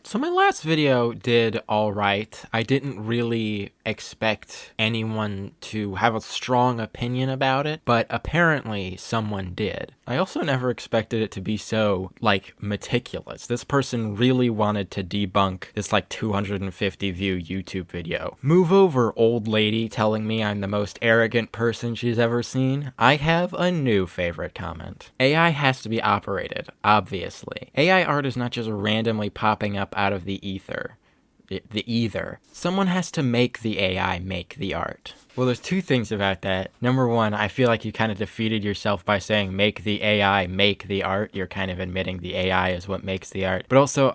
So my last video did all right. I didn't really expect anyone to have a strong opinion about it, but apparently someone did. I also never expected it to be so, meticulous. This person really wanted to debunk this, 250 view YouTube video. Move over, old lady telling me I'm the most arrogant person she's ever seen. I have a new favorite comment. AI has to be operated, obviously. AI art is not just randomly popping up out of the ether. The ether. Someone has to make the AI make the art. Well, there's two things about that. Number one, I feel like you kind of defeated yourself by saying make the AI make the art. You're kind of admitting the AI is what makes the art. But also,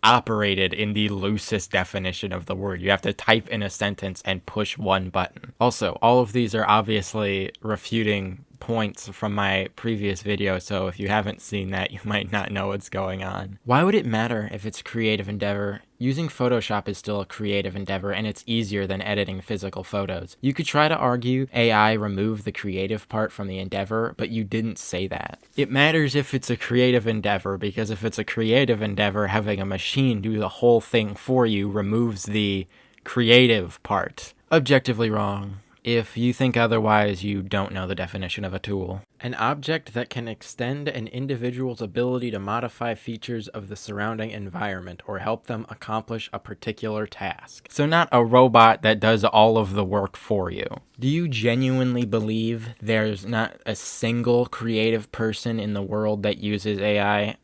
operated in the loosest definition of the word. You have to type in a sentence and push one button. Also, all of these are obviously refuting points from my previous video, so if you haven't seen that, you might not know what's going on. Why would it matter if it's a creative endeavor? Using Photoshop is still a creative endeavor, and it's easier than editing physical photos. You could try to argue AI removed the creative part from the endeavor, but you didn't say that. It matters if it's a creative endeavor, because if it's a creative endeavor, having a machine do the whole thing for you removes the creative part. Objectively wrong. If you think otherwise, you don't know the definition of a tool. An object that can extend an individual's ability to modify features of the surrounding environment or help them accomplish a particular task. So not a robot that does all of the work for you. Do you genuinely believe there's not a single creative person in the world that uses AI?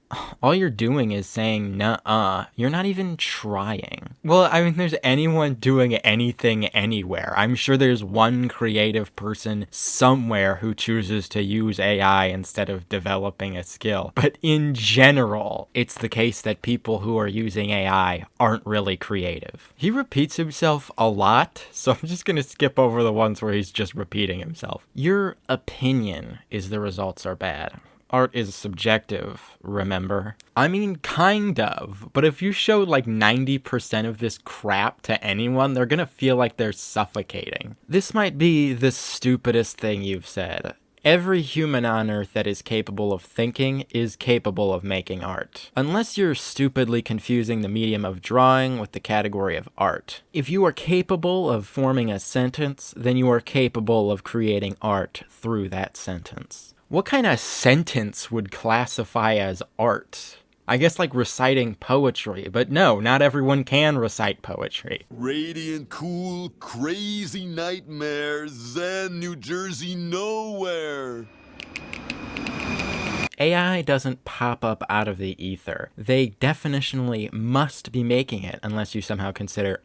All you're doing is saying, nuh-uh. You're not even trying. Well, there's anyone doing anything anywhere. I'm sure there's one creative person somewhere who chooses to use AI instead of developing a skill. But in general, it's the case that people who are using AI aren't really creative. He repeats himself a lot, so I'm just gonna skip over the ones where he's just repeating himself. Your opinion is the results are bad. Art is subjective, remember? Kind of. But if you show 90% of this crap to anyone, they're gonna feel like they're suffocating. This might be the stupidest thing you've said. Every human on Earth that is capable of thinking is capable of making art. Unless you're stupidly confusing the medium of drawing with the category of art. If you are capable of forming a sentence, then you are capable of creating art through that sentence. What kind of sentence would classify as art? I guess reciting poetry, but no, not everyone can recite poetry. Radiant, cool, crazy nightmare, Zen, New Jersey, nowhere. AI doesn't pop up out of the ether. They definitionally must be making it, unless you somehow consider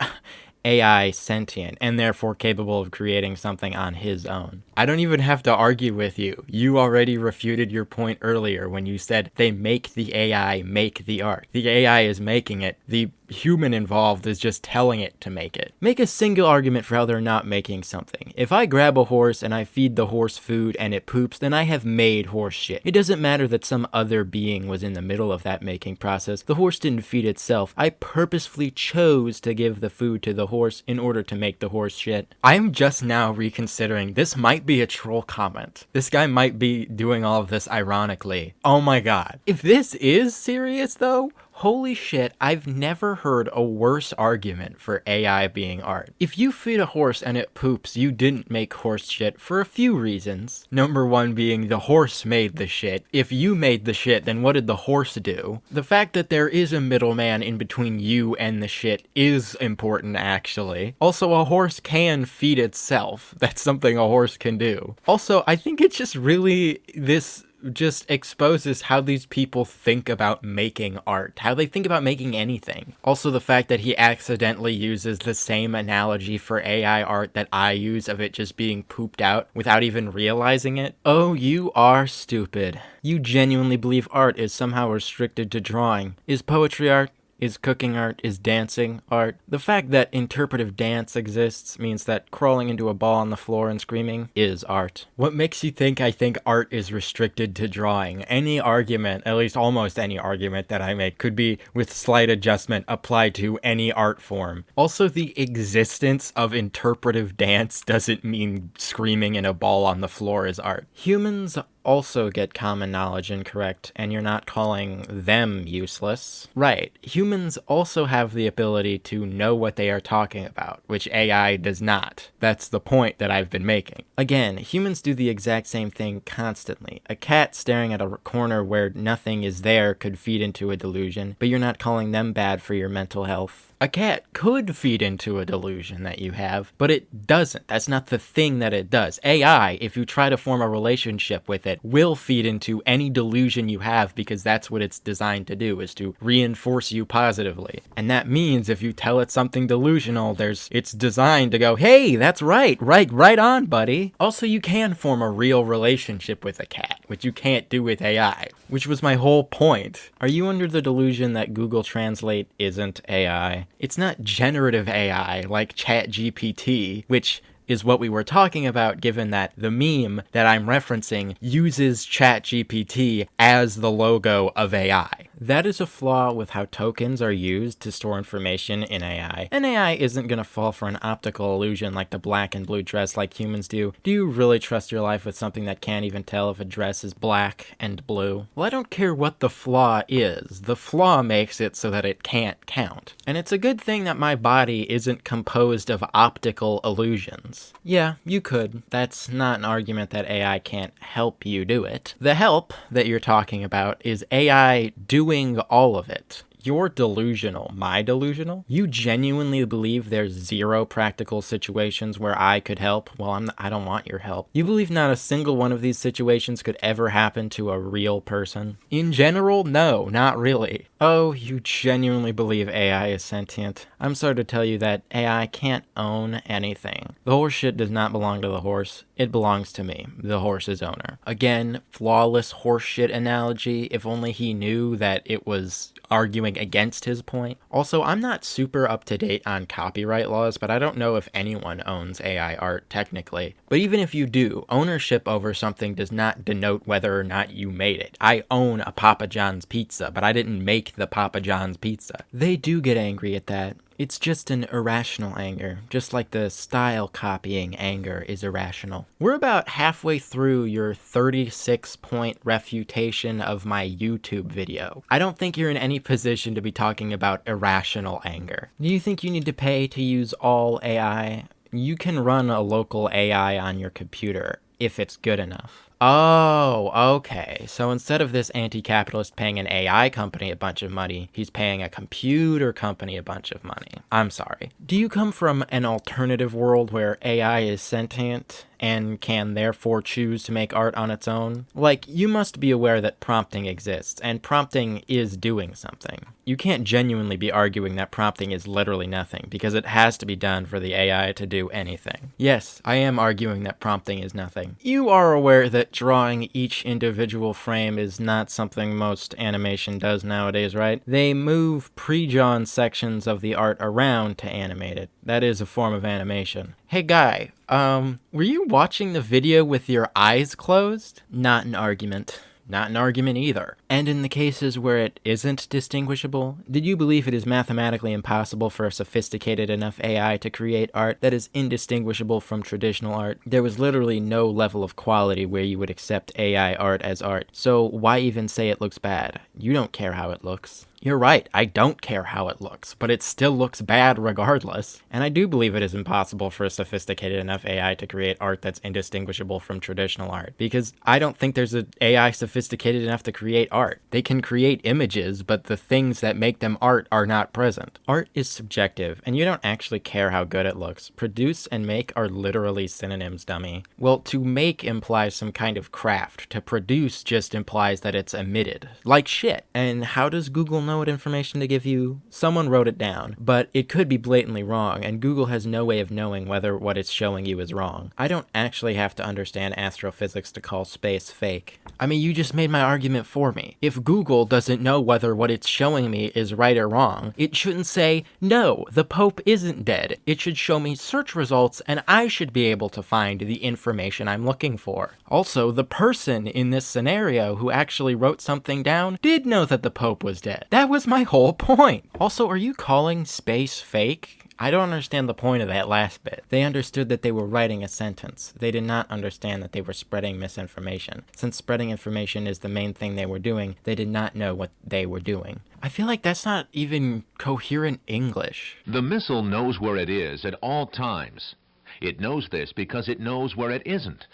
AI sentient and therefore capable of creating something on his own. I don't even have to argue with you. You already refuted your point earlier when you said they make the AI make the art. The AI is making it. The human involved is just telling it to make it. Make a single argument for how they're not making something. If I grab a horse and I feed the horse food and it poops, then I have made horse shit. It doesn't matter that some other being was in the middle of that making process. The horse didn't feed itself. I purposefully chose to give the food to the horse in order to make the horse shit. I'm just now reconsidering this might be a troll comment. This guy might be doing all of this ironically. Oh my god. If this is serious though, holy shit, I've never heard a worse argument for AI being art. If you feed a horse and it poops, you didn't make horse shit for a few reasons. Number one being the horse made the shit. If you made the shit, then what did the horse do? The fact that there is a middleman in between you and the shit is important, actually. Also, a horse can feed itself. That's something a horse can do. Also, I think it's just really this just exposes how these people think about making art, how they think about making anything. Also, the fact that he accidentally uses the same analogy for AI art that I use of it just being pooped out without even realizing it. Oh, you are stupid. You genuinely believe art is somehow restricted to drawing. Is poetry art? Is cooking art? Is dancing art? The fact that interpretive dance exists means that crawling into a ball on the floor and screaming is art. What makes you think I think art is restricted to drawing? Any argument, at least almost any argument that I make, could be, with slight adjustment, applied to any art form. Also, the existence of interpretive dance doesn't mean screaming in a ball on the floor is art. Humans also get common knowledge incorrect, and you're not calling them useless. Right, humans also have the ability to know what they are talking about, which AI does not. That's the point that I've been making. Again, humans do the exact same thing constantly. A cat staring at a corner where nothing is there could feed into a delusion, but you're not calling them bad for your mental health. A cat could feed into a delusion that you have, but it doesn't. That's not the thing that it does. AI, if you try to form a relationship with it, will feed into any delusion you have because that's what it's designed to do, is to reinforce you positively. And that means if you tell it something delusional, it's designed to go, hey, that's right on, buddy. Also, you can form a real relationship with a cat, which you can't do with AI, which was my whole point. Are you under the delusion that Google Translate isn't AI? It's not generative AI like chatgpt, which is what we were talking about, given that the meme that I'm referencing uses ChatGPT as the logo of AI. That is a flaw with how tokens are used to store information in AI. And AI isn't going to fall for an optical illusion like the black and blue dress like humans do. Do you really trust your life with something that can't even tell if a dress is black and blue? Well, I don't care what the flaw is. The flaw makes it so that it can't count. And it's a good thing that my body isn't composed of optical illusions. Yeah, you could. That's not an argument that AI can't help you do it. The help that you're talking about is AI doing all of it. You're delusional. My delusional? You genuinely believe there's zero practical situations where I could help? Well, I don't want your help. You believe not a single one of these situations could ever happen to a real person? In general, no, not really. Oh, you genuinely believe AI is sentient? I'm sorry to tell you that AI can't own anything. The horse shit does not belong to the horse. It belongs to me, the horse's owner. Again, flawless horse shit analogy, if only he knew that it was arguing against his point. Also, I'm not super up to date on copyright laws, but I don't know if anyone owns AI art technically. But even if you do, ownership over something does not denote whether or not you made it. I own a Papa John's pizza, but I didn't make the Papa John's pizza. They do get angry at that. It's just an irrational anger, just like the style copying anger is irrational. We're about halfway through your 36-point refutation of my YouTube video. I don't think you're in any position to be talking about irrational anger. Do you think you need to pay to use all AI? You can run a local AI on your computer if it's good enough. Oh, okay. So instead of this anti-capitalist paying an AI company a bunch of money, he's paying a computer company a bunch of money. I'm sorry. Do you come from an alternative world where AI is sentient and can therefore choose to make art on its own? Like, you must be aware that prompting exists, and prompting is doing something. You can't genuinely be arguing that prompting is literally nothing, because it has to be done for the AI to do anything. Yes, I am arguing that prompting is nothing. You are aware that drawing each individual frame is not something most animation does nowadays, right? They move pre-drawn sections of the art around to animate it. That is a form of animation. Hey guy, were you watching the video with your eyes closed? Not an argument. Not an argument either. And in the cases where it isn't distinguishable, did you believe it is mathematically impossible for a sophisticated enough AI to create art that is indistinguishable from traditional art? There was literally no level of quality where you would accept AI art as art. So why even say it looks bad? You don't care how it looks. You're right, I don't care how it looks, but it still looks bad regardless. And I do believe it is impossible for a sophisticated enough AI to create art that's indistinguishable from traditional art, because I don't think there's an AI sophisticated enough to create art. They can create images, but the things that make them art are not present. Art is subjective, and you don't actually care how good it looks. Produce and make are literally synonyms, dummy. Well, to make implies some kind of craft. To produce just implies that it's emitted. Like shit. And how does Google know what information to give you? Someone wrote it down, but it could be blatantly wrong, and Google has no way of knowing whether what it's showing you is wrong. I don't actually have to understand astrophysics to call space fake. I mean, you just made my argument for me. If Google doesn't know whether what it's showing me is right or wrong, it shouldn't say, no, the Pope isn't dead. It should show me search results, and I should be able to find the information I'm looking for. Also, the person in this scenario who actually wrote something down did know that the Pope was dead. That That was my whole point. Also, are you calling space fake? I don't understand the point of that last bit. They understood that they were writing a sentence. They did not understand that they were spreading misinformation. Since spreading information is the main thing they were doing, they did not know what they were doing. I feel like that's not even coherent English. The missile knows where it is at all times. It knows this because it knows where it isn't.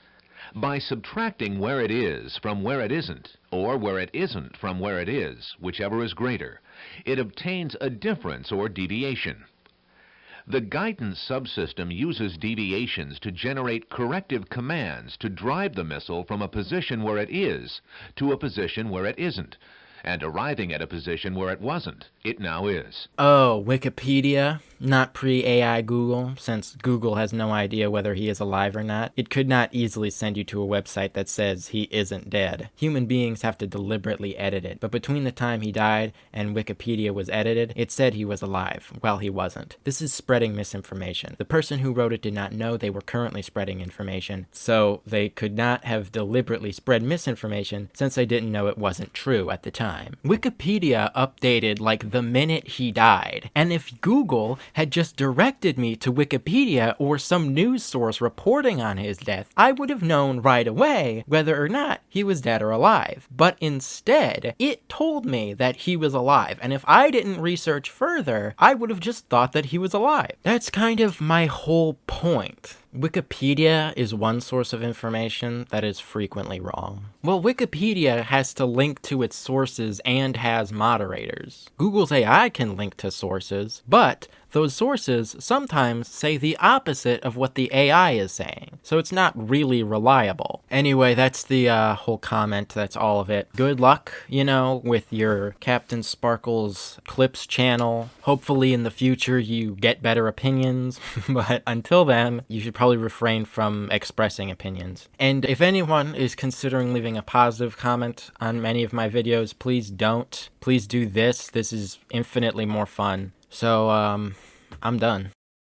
By subtracting where it is from where it isn't, or where it isn't from where it is, whichever is greater, it obtains a difference or deviation. The guidance subsystem uses deviations to generate corrective commands to drive the missile from a position where it is to a position where it isn't, and arriving at a position where it wasn't, it now is. Oh, Wikipedia? Not pre-AI Google, since Google has no idea whether he is alive or not. It could not easily send you to a website that says he isn't dead. Human beings have to deliberately edit it, but between the time he died and Wikipedia was edited, it said he was alive, while he wasn't. This is spreading misinformation. The person who wrote it did not know they were currently spreading information, so they could not have deliberately spread misinformation since they didn't know it wasn't true at the time. Wikipedia updated like the minute he died, and if Google had just directed me to Wikipedia or some news source reporting on his death, I would have known right away whether or not he was dead or alive. But instead, it told me that he was alive, and if I didn't research further, I would have just thought that he was alive. That's kind of my whole point. Wikipedia is one source of information that is frequently wrong. Well, Wikipedia has to link to its sources and has moderators. Google's AI can link to sources, but those sources sometimes say the opposite of what the AI is saying, so it's not really reliable. Anyway, that's the whole comment. That's all of it. Good luck, with your Captain Sparkles Clips channel. Hopefully in the future you get better opinions, but until then, you should probably refrain from expressing opinions. And if anyone is considering leaving a positive comment on many of my videos, please don't. Please do this. This is infinitely more fun. So, I'm done.